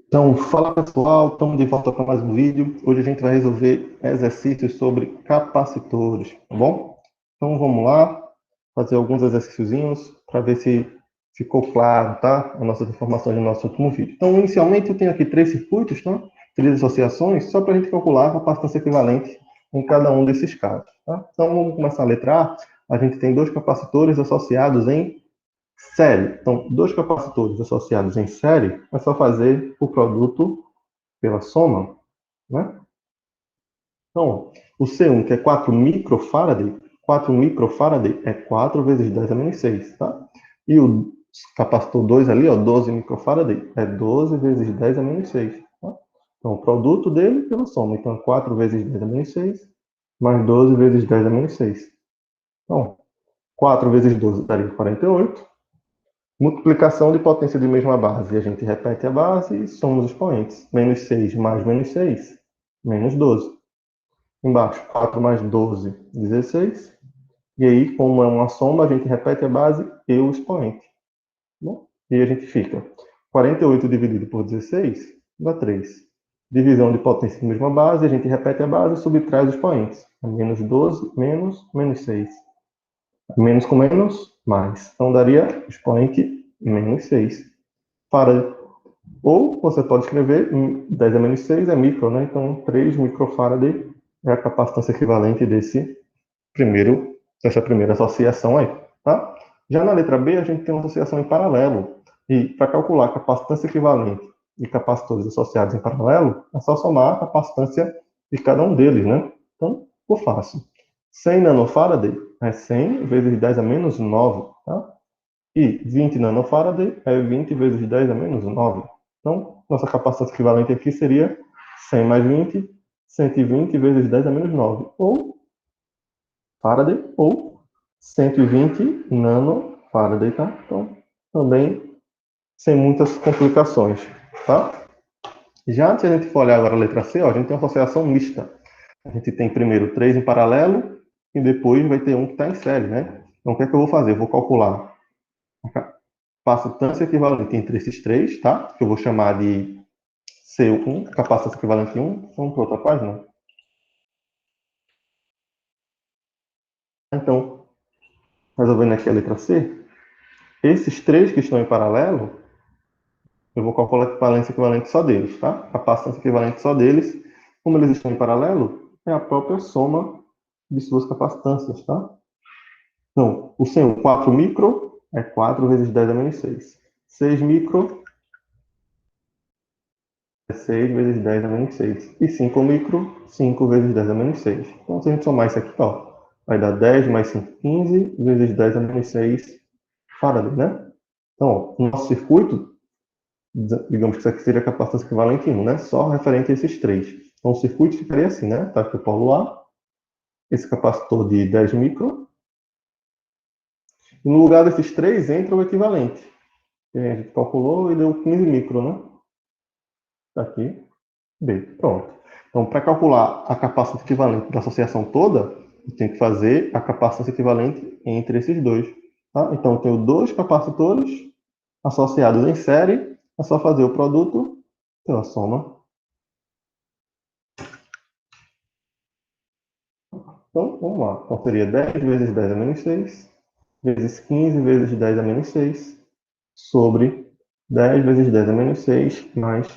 Então, fala pessoal, estamos de volta para mais um vídeo. Hoje a gente vai resolver exercícios sobre capacitores, tá bom? Então vamos lá, fazer alguns exercíciozinhos para ver se ficou claro, tá? As nossas informações do nosso último vídeo. Então, inicialmente eu tenho aqui 3 circuitos, tá? 3 associações, só para a gente calcular a capacitância equivalente em cada um desses casos, tá? Então vamos começar a letra A. A gente tem 2 capacitores associados em série. Então, 2 capacitores associados em série, é só fazer o produto pela soma, né? Então, o C1, que é 4 microfarad, 4 microfarad é 4 vezes 10 a menos 6, tá? E o capacitor 2 ali, ó, 12 microfarad, é 12 vezes 10 a menos 6, tá? Então, o produto dele pela soma. Então, 4 vezes 10 a menos 6, mais 12 vezes 10 a menos 6. Então, 4 vezes 12 daria 48. Multiplicação de potência de mesma base. A gente repete a base e soma os expoentes. Menos 6 mais menos 6, menos 12. Embaixo, 4 mais 12, 16. E aí, como é uma soma, a gente repete a base e o expoente. Bom, e a gente fica 48 dividido por 16 dá 3. Divisão de potência de mesma base, a gente repete a base e subtrai os expoentes. Menos 12, menos 6. Menos com menos, mais. Então, daria expoente menos 6. Farad. Ou você pode escrever 10 a menos 6 é micro, né? Então, 3 microfarad é a capacitância equivalente dessa primeira associação aí, tá? Já na letra B, a gente tem uma associação em paralelo. E para calcular a capacitância equivalente e capacitores associados em paralelo, é só somar a capacitância de cada um deles, né? Então, ficou fácil. 100 nanofarad é 100 vezes 10 a menos 9, tá? E 20 nanofarad é 20 vezes 10 a menos 9. Então, nossa capacitância equivalente aqui seria 100 mais 20, 120 vezes 10 a menos 9. Ou farad, ou 120 nanofarad, tá? Então, também sem muitas complicações, tá? Já se a gente for olhar agora a letra C, ó, a gente tem uma associação mista. A gente tem primeiro 3 em paralelo e depois vai ter um que está em série, né? Então, o que é que eu vou fazer? Eu vou calcular a capacitância equivalente entre esses 3, tá? Que eu vou chamar de C1, capacitância equivalente 1. Vamos para outra página? Então, resolvendo aqui a letra C, esses 3 que estão em paralelo, eu vou calcular a equivalência equivalente só deles, tá? Capacitância equivalente só deles. Como eles estão em paralelo, é a própria soma de suas capacitâncias, tá? Então, o C1, 4 micro, é 4 vezes 10 a menos 6. 6 micro é 6 vezes 10 a menos 6. E 5 micro, 5 vezes 10 a menos 6. Então, se a gente somar isso aqui, ó, vai dar 10 mais 5, 15, vezes 10 a menos 6 farad, né? Então, ó, o nosso circuito, digamos que isso aqui seria a capacitância equivalente 1, né? Só referente a esses 3. Então, o circuito ficaria assim, né? Tá aqui o polo A, esse capacitor de 10 micro, e no lugar desses 3 entra o equivalente. Que a gente calculou e deu 15 micro, né? Tá aqui, B. Pronto. Então, para calcular a capacitância equivalente da associação toda, eu tenho que fazer a capacitância equivalente entre esses dois. Tá? Então, eu tenho 2 capacitores associados em série, é só fazer o produto pela soma. Então, vamos lá. Então, seria 10 vezes 10 a menos 6, vezes 15 vezes 10 a menos 6, sobre 10 vezes 10 a menos 6, mais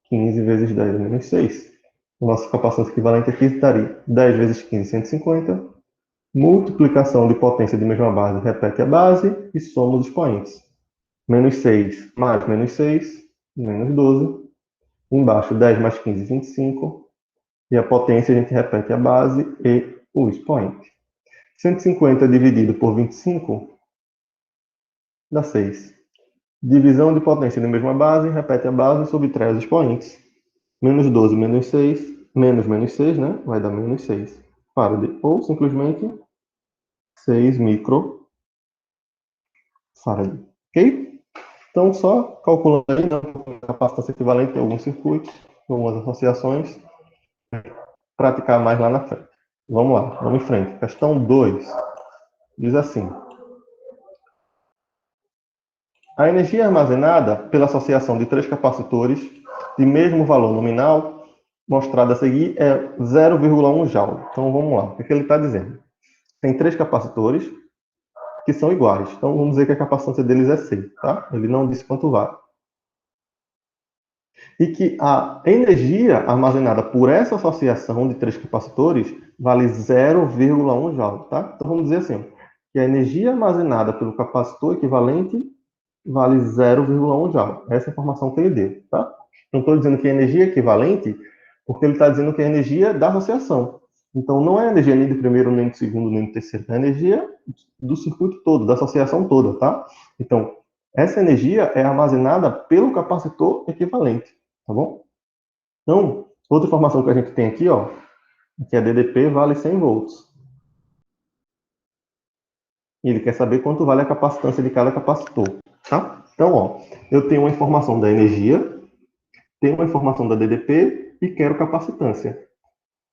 15 vezes 10 a menos 6. Nossa capacitância equivalente aqui estaria 10 vezes 15, 150. Multiplicação de potência de mesma base, repete a base e soma os expoentes. Menos 6 mais menos 6, menos 12. Embaixo, 10 mais 15, 25. E a potência a gente repete a base e o expoente. 150 dividido por 25 dá 6. Divisão de potência de mesma base, repete a base e subtrai os expoentes. Menos 12 menos 6, menos 6, né? Vai dar menos 6. Farad, ou simplesmente 6 microfarad. Ok? Então, só calculando aí a capacitância equivalente em alguns circuitos, algumas associações, praticar mais lá na frente. Vamos lá, vamos em frente. Questão 2 diz assim: A energia armazenada pela associação de três capacitores de mesmo valor nominal, mostrado a seguir, é 0,1 Joule. Então, vamos lá. O que ele está dizendo? Tem três capacitores que são iguais. Então, vamos dizer que a capacitância deles é C, tá? Ele não disse quanto vale. E que a energia armazenada por essa associação de três capacitores vale 0,1 Joule, tá? Então, vamos dizer assim, que a energia armazenada pelo capacitor equivalente vale 0,1 Joule. Essa é a informação que ele deu, tá? Não estou dizendo que é energia equivalente, porque ele está dizendo que é energia da associação. Então, não é energia nem do primeiro, nem do segundo, nem do terceiro. É energia do circuito todo, da associação toda, tá? Então, essa energia é armazenada pelo capacitor equivalente, tá bom? Então, outra informação que a gente tem aqui, ó, é que a DDP vale 100 volts. E ele quer saber quanto vale a capacitância de cada capacitor, tá? Então, ó, eu tenho uma informação da energia, tenho uma informação da DDP e quero capacitância.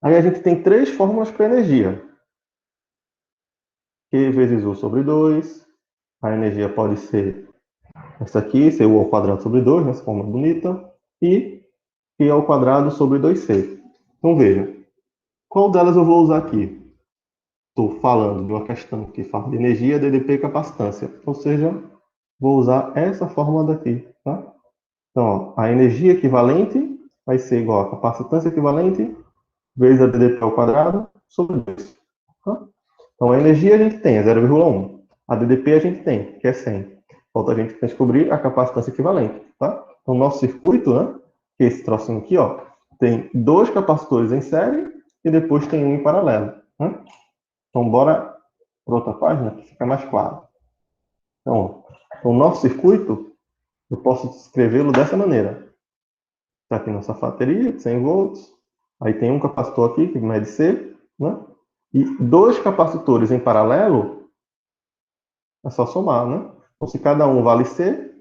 Aí a gente tem três fórmulas para energia. Q vezes U sobre 2. A energia pode ser essa aqui, ser U ao quadrado sobre 2, nessa forma bonita. E Q ao quadrado sobre 2C. Então, veja. Qual delas eu vou usar aqui? Estou falando de uma questão que fala de energia, DDP e capacitância. Ou seja, vou usar essa fórmula daqui, tá? Então, ó, a energia equivalente vai ser igual a capacitância equivalente vezes a DDP ao quadrado sobre 2. Tá? Então, a energia a gente tem, é 0,1. A DDP a gente tem, que é 100. Falta a gente descobrir a capacitância equivalente. Tá? Então, o nosso circuito, né, que é esse trocinho aqui, ó, tem dois capacitores em série e depois tem um em paralelo. Né? Então, bora para outra página, que fica mais claro. Então, o nosso circuito, eu posso escrevê-lo dessa maneira. Está aqui nossa bateria, 100 volts. Aí tem um capacitor aqui, que mede C, né? E dois capacitores em paralelo, é só somar, né? Então, se cada um vale C,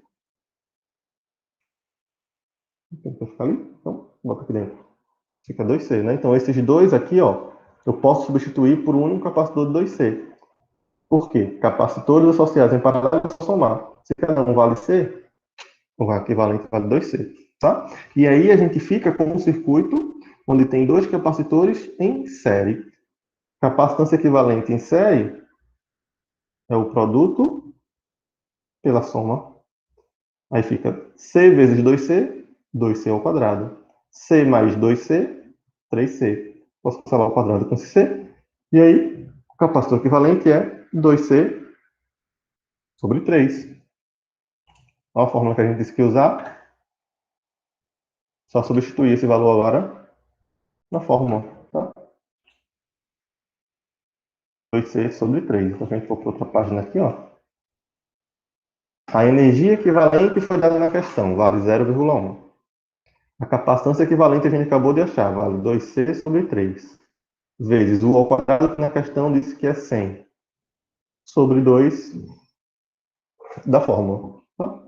tem ficar ali, então, bota aqui dentro. Fica 2C, né? Então, esses dois aqui, ó, eu posso substituir por um único capacitor de 2C. Por quê? Capacitores associados em paralelo é só somar. Se cada um vale C, o equivalente vale 2C, tá? E aí a gente fica com um circuito onde tem dois capacitores em série. Capacitância equivalente em série é o produto pela soma. Aí fica C vezes 2C, 2C ao quadrado. C mais 2C, 3C. Posso passar lá ao quadrado com esse C. E aí, o capacitor equivalente é 2C sobre 3. Olha a fórmula que a gente disse que ia usar. Só substituir esse valor agora na fórmula. Tá? 2C sobre 3. Então, a gente for para outra página aqui, ó. A energia equivalente foi dada na questão, vale 0,1. A capacitância equivalente a gente acabou de achar, vale 2C sobre 3. Vezes o ao quadrado, que na questão disse que é 100. Sobre 2 da fórmula. Tá?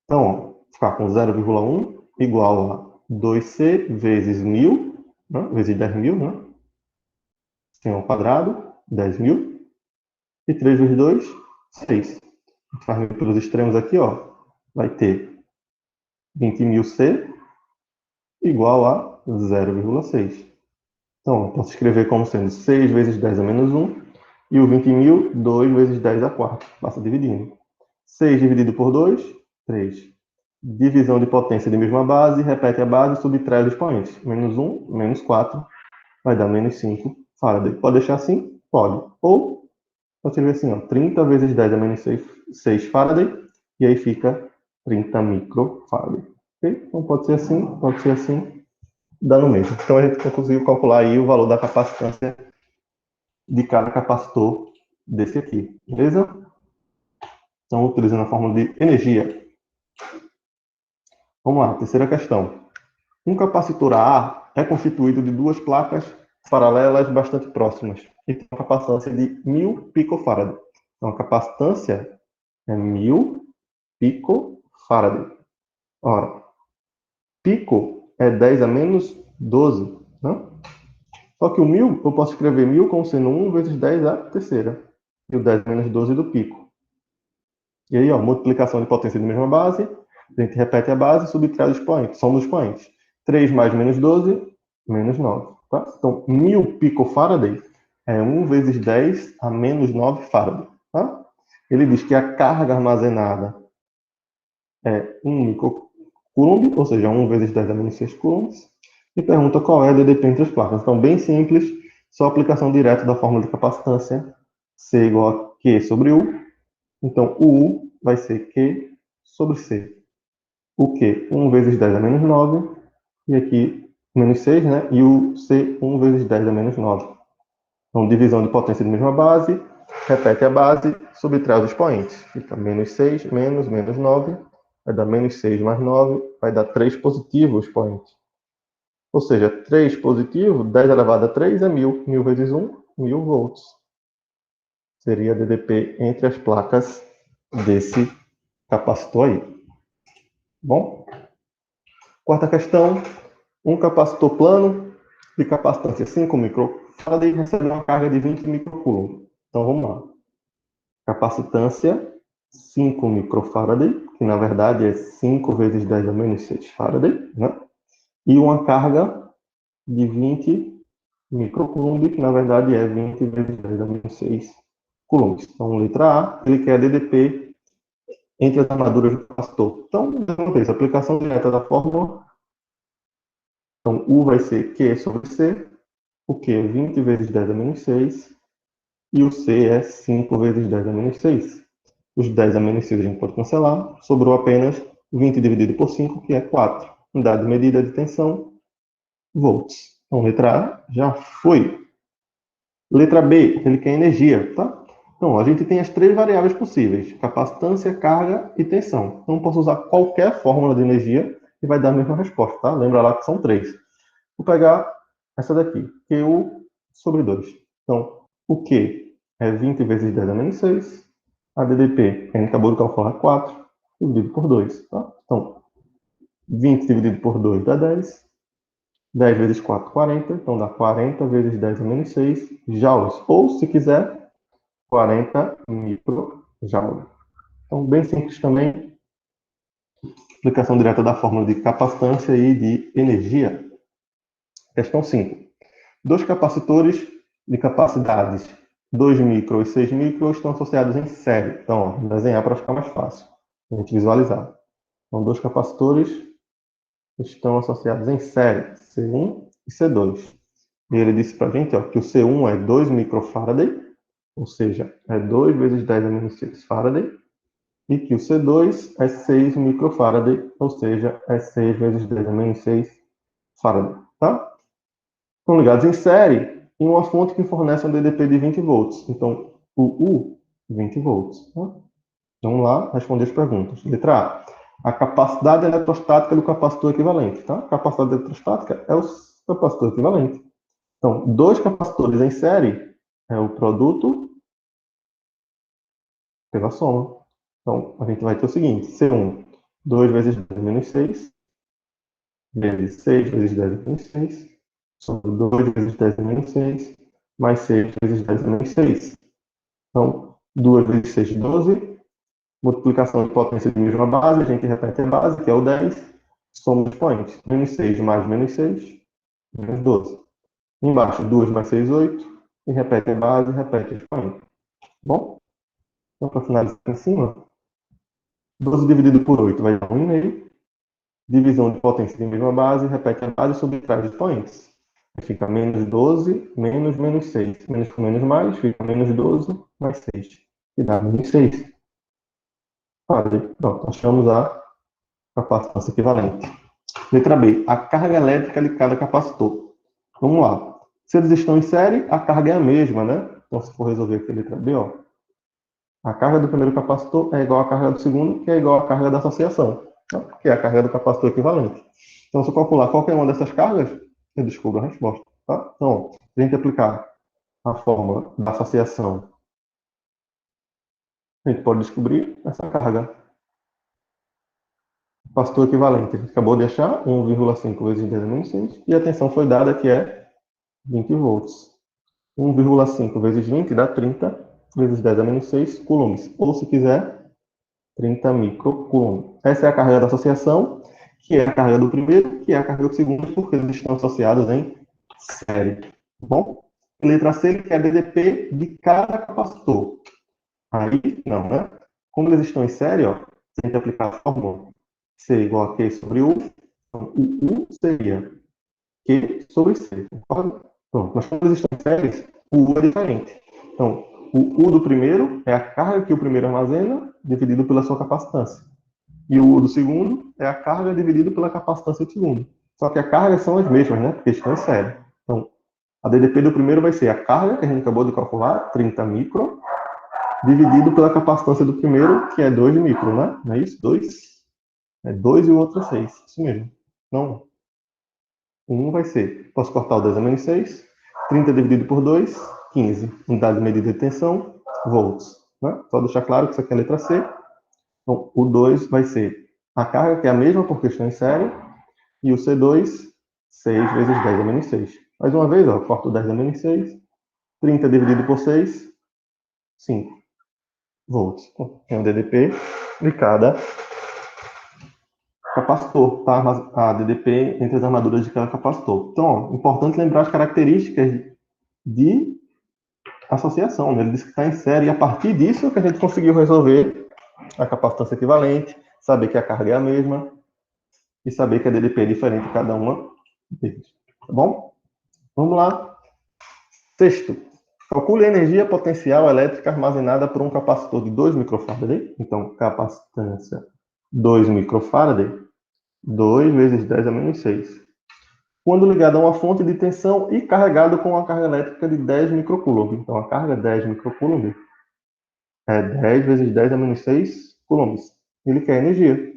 Então, ó, ficar com 0,1 igual a 2C vezes 1000, né? Vezes 10.000, né? 100 ao quadrado, 10.000. E 3 vezes 2, 6. A gente faz pelos extremos aqui, ó. Vai ter 20.000C igual a 0,6. Então, eu posso escrever como sendo 6 vezes 10 a menos 1, e o 20.000, 2 vezes 10 a 4. Passa dividindo. 6 dividido por 2, 3. Divisão de potência de mesma base, repete a base, subtrai os expoentes. Menos 1, menos 4, vai dar menos 5 Faraday. Pode deixar assim? Pode. Ou, pode escrever assim, ó, 30 vezes 10 a menos 6 Faraday, e aí fica 30 microfaraday. Okay? Então, pode ser assim, dá no mesmo. Então, a gente conseguiu calcular aí o valor da capacitância de cada capacitor desse aqui, beleza? Então, utilizando a fórmula de energia. Vamos lá, terceira questão. Um capacitor A é constituído de duas placas paralelas bastante próximas e tem uma capacitância de 1000 picofarad. Então, a capacitância é 1000 picofarad. Ora, pico é 10 a menos 12, né? Só que o 1000, eu posso escrever 1000 como sendo 1 vezes 10 a terceira. E o 10 a menos 12 do pico. E aí, ó, multiplicação de potência de mesma base, a gente repete a base e subtrai os expoentes, são dos expoentes. 3 mais menos 12, menos 9. Tá? Então, 1000 picofaraday é 1 vezes 10 a menos 9 faraday. Tá? Ele diz que a carga armazenada é 1 microcoulomb, ou seja, 1 vezes 10 a menos 6 coulombs, e pergunta qual é a DDP entre as placas. Então, bem simples, só aplicação direta da fórmula de capacitância, C igual a Q sobre U. Então, o U vai ser Q sobre C. O Q, 1 vezes 10 a menos 9, e aqui menos 6, né? E o C, 1 vezes 10 a menos 9. Então, divisão de potência de mesma base, repete a base, subtrai os expoentes. Fica menos 6, menos 9, vai dar menos 6 mais 9, vai dar 3 positivo o expoente. Ou seja, 3 positivo, 10 elevado a 3 é 1000. 1000 vezes 1, 1000 volts. Seria a DDP entre as placas desse capacitor aí. Bom? Quarta questão. Um capacitor plano de capacitância 5 microfarad recebe uma carga de 20 microcoulomb. Então, vamos lá. Capacitância 5 microfarad, que na verdade é 5 vezes 10 a menos 6 faraday, né? E uma carga de 20 microcoulomb, que na verdade é 20 vezes 10 a menos 6 coulombs. Então, letra A, ele quer DDP entre as armaduras do capacitor. Então, uma vez, aplicação direta da fórmula. Então, U vai ser Q sobre C, o Q é 20 vezes 10 a menos 6, e o C é 5 vezes 10 a menos 6. Os 10 a menos 6 a gente pode cancelar, sobrou apenas 20 dividido por 5, que é 4. Unidade de medida de tensão, volts. Então, letra A já foi. Letra B, ele quer energia, tá? Então, a gente tem as três variáveis possíveis: capacitância, carga e tensão. Então, eu posso usar qualquer fórmula de energia e vai dar a mesma resposta, tá? Lembra lá que são três. Vou pegar essa daqui, QU sobre 2. Então, o Q é 20 vezes 10 a menos 6. A DDP, que a gente acabou de calcular, 4, dividido por 2. Tá? Então, 20 dividido por 2 dá 10. 10 vezes 4, 40. Então, dá 40 vezes 10 a menos 6 joules. Ou, se quiser, 40 microjoules. Então, bem simples também. Aplicação direta da fórmula de capacitância e de energia. Questão 5. Dois capacitores de capacidades 2 micro e 6 micro estão associados em série. Então, ó, vou desenhar para ficar mais fácil a gente visualizar. Então, dois capacitores estão associados em série, C1 e C2. E ele disse para a gente, ó, que o C1 é 2 microfaraday, ou seja, é 2 vezes 10 a menos 6 faraday, e que o C2 é 6 microfaraday, ou seja, é 6 vezes 10 a menos 6 faraday. Tá? Estão ligados em série em uma fonte que fornece um DDP de 20 volts. Então, o U, 20 volts. Tá? Vamos lá responder as perguntas. Letra A. A capacidade eletrostática do capacitor equivalente. Tá? A capacidade eletrostática é o capacitor equivalente. Então, dois capacitores em série é o produto pela soma. Então, a gente vai ter o seguinte: C1, 2 vezes 10 menos 6, vezes 6 vezes 10 menos 6, sobre 2 vezes 10 menos 6, mais 6 vezes 10 menos 6. Então, 2 vezes 6, 12. Multiplicação de potência de mesma base, a gente repete a base, que é o 10. Soma os expoentes. Menos 6 mais menos 6, menos 12. Embaixo, 2 mais 6, 8. E repete a base, repete o expoente. Bom? Então, para finalizar aqui em cima, 12 dividido por 8 vai dar 1,5. Divisão de potência de mesma base, repete a base e subtrai os expoentes. Fica menos 12, menos menos 6. Menos com menos mais, fica menos 12 mais 6. E dá menos 6. Pronto, achamos a capacitância equivalente. Letra B. A carga elétrica de cada capacitor. Vamos lá. Se eles estão em série, a carga é a mesma, né? Então, se for resolver aqui a letra B, ó, a carga do primeiro capacitor é igual à carga do segundo, que é igual à carga da associação, tá? Que é a carga do capacitor equivalente. Então, se eu calcular qualquer uma dessas cargas, eu descubro a resposta. Tá? Então, se a gente aplicar a fórmula da associação, a gente pode descobrir essa carga. Capacitor equivalente, a gente acabou de achar 1,5 vezes 10 a menos 6, e a tensão foi dada que é 20 volts. 1,5 vezes 20 dá 30 vezes 10 a menos 6 coulombs. Ou, se quiser, 30 microcoulomb. Essa é a carga da associação, que é a carga do primeiro, que é a carga do segundo, porque eles estão associados em série. Tá bom? Letra C, que é a DDP de cada capacitor. Aí, não, né? Como eles estão em série, ó, se a gente aplicar a fórmula C igual a Q sobre U, então, o U seria Q sobre C. Concorda? Pronto, mas como eles estão em séries, o U é diferente. Então, o U do primeiro é a carga que o primeiro armazena, dividido pela sua capacitância. E o U do segundo é a carga dividido pela capacitância do segundo. Só que as cargas são as mesmas, né? Porque estão em série. Então, a DDP do primeiro vai ser a carga, que a gente acabou de calcular, 30 micro, dividido pela capacitância do primeiro, que é 2 micro, né? Não é isso? 2? É 2 e o outro é 6. Isso mesmo. Não. O 1 vai ser, posso cortar o 10 a menos 6, 30 dividido por 2, 15. Unidade de medida de tensão, volts. Né? Só deixar claro que isso aqui é a letra C. Então, o 2 vai ser a carga, que é a mesma porque estão em série, e o C2, 6 vezes 10 a menos 6. Mais uma vez, ó, corto o 10 a menos 6, 30 dividido por 6, 5 volts. Então, tem o DDP de cada capacitor, tá? A DDP entre as armaduras de cada capacitor. Então, ó, importante lembrar as características de associação, né? Ele diz que está em série, e a partir disso que a gente conseguiu resolver a capacitância equivalente, saber que a carga é a mesma, e saber que a DDP é diferente de cada uma deles. Tá bom? Vamos lá. Sexto. Calcule a energia potencial elétrica armazenada por um capacitor de 2 microfarad. Então, capacitância 2 microfarad, 2 vezes 10 a menos 6. Quando ligado a uma fonte de tensão e carregado com uma carga elétrica de 10 microcoulomb. Então, a carga 10 microcoulomb é 10 vezes 10 a menos 6 coulombs. Ele quer energia.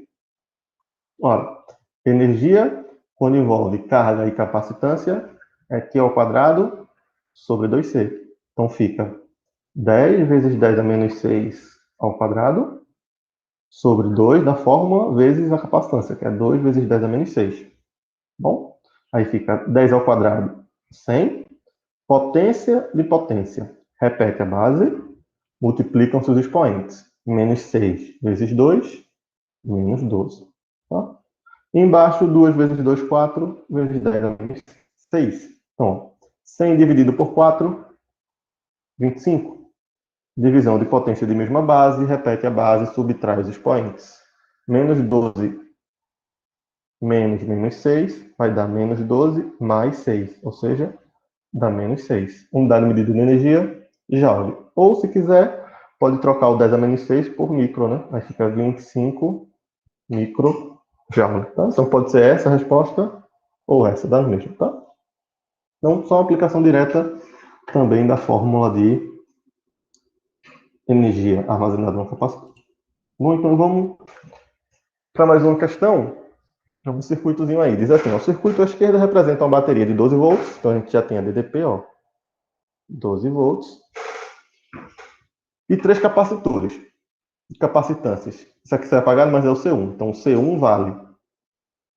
Ora, energia, quando envolve carga e capacitância, é Q ao quadrado sobre 2C. Então, fica 10 vezes 10 a menos 6 ao quadrado sobre 2 da fórmula vezes a capacitância, que é 2 vezes 10 a menos 6. Bom, aí fica 10 ao quadrado, 100. Potência de potência. Repete a base, multiplicam-se os expoentes. Menos 6 vezes 2, menos 12. Tá? E embaixo, 2 vezes 2, 4, vezes 10 a menos 6. Então, 100 dividido por 4, 25. Divisão de potência de mesma base, repete a base, subtrai os expoentes. Menos 12 menos menos 6 vai dar menos 12 mais 6, ou seja, dá menos 6. Unidade medida de energia, joule. Ou, se quiser, pode trocar o 10 a menos 6 por micro, né? Aí fica 25 microjoule. Tá? Então, pode ser essa a resposta ou essa, dá no mesmo, tá? Então, só uma aplicação direta também da fórmula de energia armazenada no capacitor. Bom, então vamos para mais uma questão. Um circuitozinho aí. Diz assim, ó, o circuito à esquerda representa uma bateria de 12 volts. Então, a gente já tem a DDP, ó, 12 volts. E 3 capacitores. Capacitâncias. Isso aqui será apagado, mas é o C1. Então, o C1 vale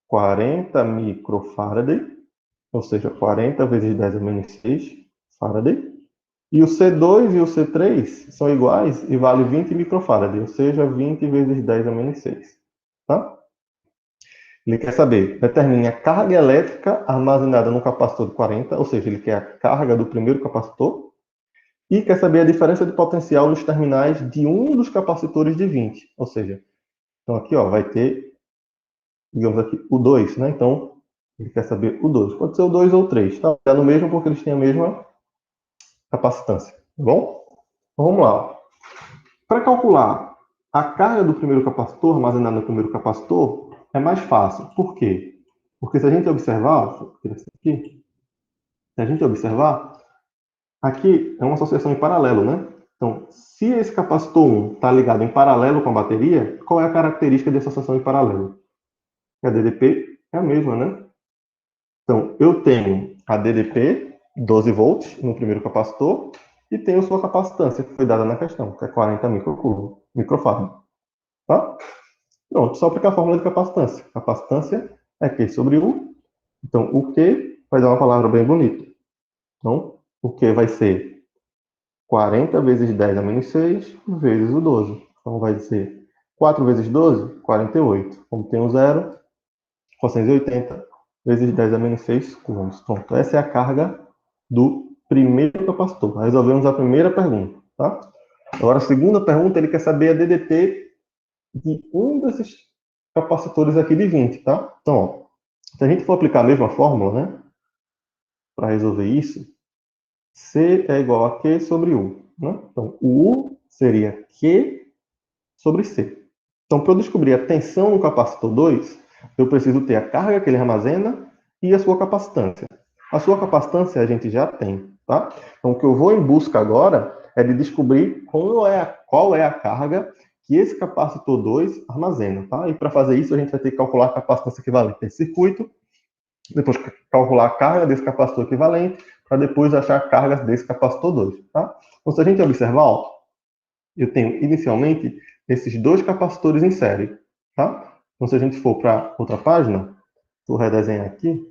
40 microfarad, ou seja, 40 vezes 10 a menos 6 farad. E o C2 e o C3 são iguais e vale 20 microfarad, ou seja, 20 vezes 10 a menos 6. Tá? Ele quer saber, determine a carga elétrica armazenada no capacitor de 40, ou seja, ele quer a carga do primeiro capacitor, e quer saber a diferença de potencial nos terminais de um dos capacitores de 20, ou seja, então aqui ó, vai ter, digamos aqui, o 2, né? Então, ele quer saber o 2. Pode ser o 2 ou o 3, tá? É no mesmo porque eles têm a mesma capacitância, tá bom? Então, vamos lá. Para calcular a carga do primeiro capacitor armazenada no primeiro capacitor, é mais fácil. Por quê? Porque se a gente observar, deixa eu tirar isso aqui, se a gente observar, aqui é uma associação em paralelo, né? Então, se esse capacitor 1 está ligado em paralelo com a bateria, qual é a característica de associação em paralelo? A DDP é a mesma, né? Então, eu tenho a DDP, 12 volts, no primeiro capacitor, e tenho sua capacitância, que foi dada na questão, que é 40 microfarad. Tá? Pronto, só aplicar a fórmula de capacitância. Capacitância é Q sobre U. Então, o Q vai dar uma palavra bem bonita. Então, o Q vai ser 40 vezes 10 a menos 6 vezes o 12. Então, vai ser 4 vezes 12, 48. Como tem um zero, 480 vezes 10 a menos 6 coulombs. Pronto, essa é a carga do primeiro capacitor. Resolvemos a primeira pergunta, tá? Agora, a segunda pergunta, ele quer saber a DDP de um desses capacitores aqui de 20, tá? Então, ó, se a gente for aplicar a mesma fórmula, né, para resolver isso, C é igual a Q sobre U, né? Então, o U seria Q sobre C. Então, para eu descobrir a tensão no capacitor 2, eu preciso ter a carga que ele armazena e a sua capacitância. A sua capacitância a gente já tem, tá? Então, o que eu vou em busca agora é de descobrir qual é a carga que esse capacitor 2 armazena, tá? E para fazer isso, a gente vai ter que calcular a capacitância equivalente desse circuito, depois calcular a carga desse capacitor equivalente, para depois achar a carga desse capacitor 2, tá? Então, se a gente observar, ó, eu tenho inicialmente esses dois capacitores em série, tá? Então, se a gente for para outra página, vou redesenhar aqui.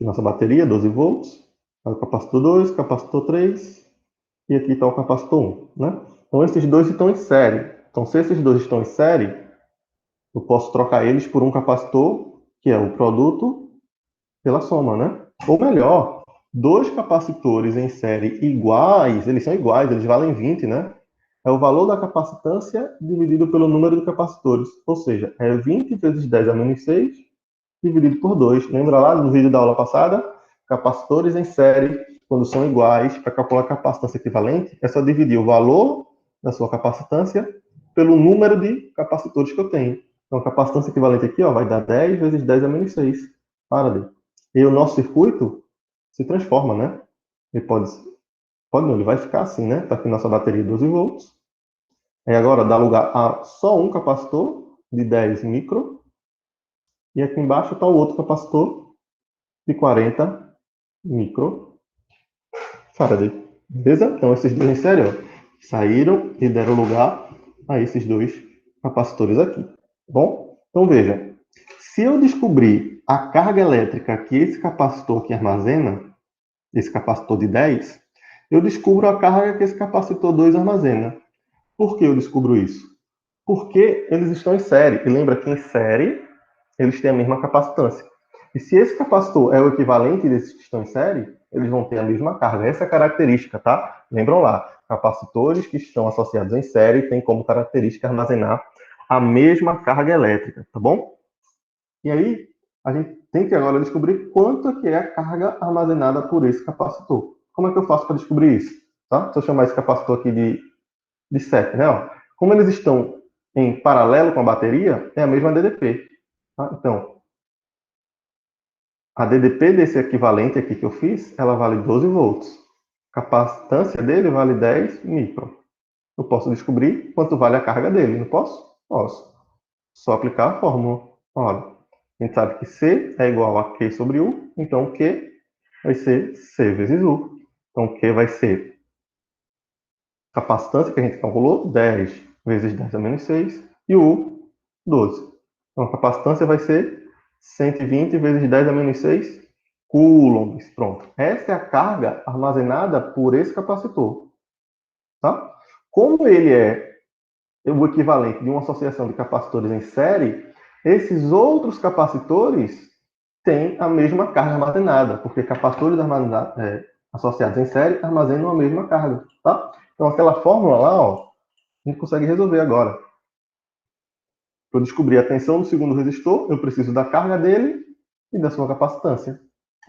Nossa bateria, 12 volts. O capacitor 2, capacitor 3. E aqui está o capacitor 1, né? Então, esses dois estão em série. Então, se esses dois estão em série, eu posso trocar eles por um capacitor, que é o produto pela soma, né? Ou melhor, dois capacitores em série iguais, eles são iguais, eles valem 20, né? É o valor da capacitância dividido pelo número de capacitores. Ou seja, é 20 vezes 10 a menos 6 dividido por 2. Lembra lá do vídeo da aula passada? Capacitores em série, quando são iguais, para calcular a capacitância equivalente, é só dividir o valor da sua capacitância pelo número de capacitores que eu tenho. Então, a capacitância equivalente aqui ó, vai dar 10 vezes 10 a menos 6. Faraday. E o nosso circuito se transforma, né? Ele pode não, ele vai ficar assim, né? Está aqui nossa bateria 12 volts. Aí agora dá lugar a só um capacitor de 10 micro. E aqui embaixo está o outro capacitor de 40 micro Faraday. Beleza? Então esses dois em série ó, saíram e deram lugar a esses dois capacitores aqui. Tá bom? Então veja, se eu descobrir a carga elétrica que esse capacitor aqui armazena, esse capacitor de 10, eu descubro a carga que esse capacitor 2 armazena. Por que eu descubro isso? Porque eles estão em série. E lembra que em série eles têm a mesma capacitância. E se esse capacitor é o equivalente desses que estão em série, eles vão ter a mesma carga. Essa é a característica, tá? Lembram lá, capacitores que estão associados em série têm como característica armazenar a mesma carga elétrica, tá bom? E aí, a gente tem que agora descobrir quanto é que é a carga armazenada por esse capacitor. Como é que eu faço para descobrir isso? Tá? Se eu chamar esse capacitor aqui de 7, né? Ó, como eles estão em paralelo com a bateria, é a mesma DDP. Tá? Então, a DDP desse equivalente aqui que eu fiz, ela vale 12 volts. A capacitância dele vale 10 micro. Eu posso descobrir quanto vale a carga dele, não posso? Posso. Só aplicar a fórmula. Olha, a gente sabe que C é igual a Q sobre U, então Q vai ser C vezes U. Então Q vai ser capacitância que a gente calculou, 10 vezes 10 a menos 6, e U, 12. Então a capacitância vai ser 120 vezes 10 a menos 6 coulombs. Pronto. Essa é a carga armazenada por esse capacitor. Tá? Como ele é o equivalente de uma associação de capacitores em série, esses outros capacitores têm a mesma carga armazenada, porque capacitores associados em série armazenam a mesma carga. Tá? Então aquela fórmula lá, ó, a gente consegue resolver agora. Para eu descobrir a tensão do segundo resistor, eu preciso da carga dele e da sua capacitância.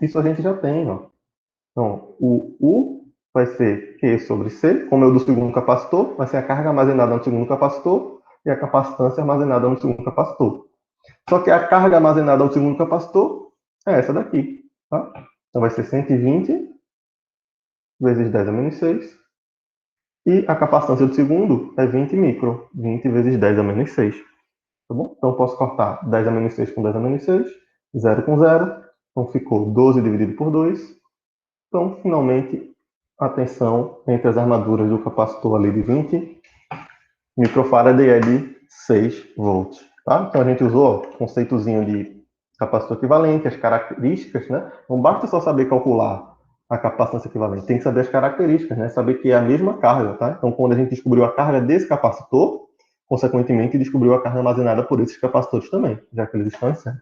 Isso a gente já tem. Ó. Então, o U vai ser Q sobre C, como é o do segundo capacitor, vai ser a carga armazenada no segundo capacitor e a capacitância armazenada no segundo capacitor. Só que a carga armazenada no segundo capacitor é essa daqui. Tá? Então, vai ser 120 vezes 10 a menos 6. E a capacitância do segundo é 20 micro. 20 vezes 10 a menos 6. Tá bom? Então, eu posso cortar 10 a menos 6 com 10 a menos 6. 0 com 0. Então, ficou 12 dividido por 2. Então, finalmente, a tensão entre as armaduras do capacitor ali de 20 microfarad é de 6 volts. Tá? Então, a gente usou o conceitozinho de capacitor equivalente, as características, né? Não basta só saber calcular a capacitância equivalente? Tem que saber as características, né? Saber que é a mesma carga, tá? Então, quando a gente descobriu a carga desse capacitor, consequentemente, descobriu a carga armazenada por esses capacitores também, já que eles estão em série.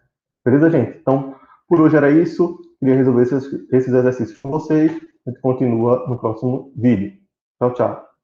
Beleza, gente? Então, por hoje era isso. Queria resolver esses exercícios com vocês. A gente continua no próximo vídeo. Tchau, tchau.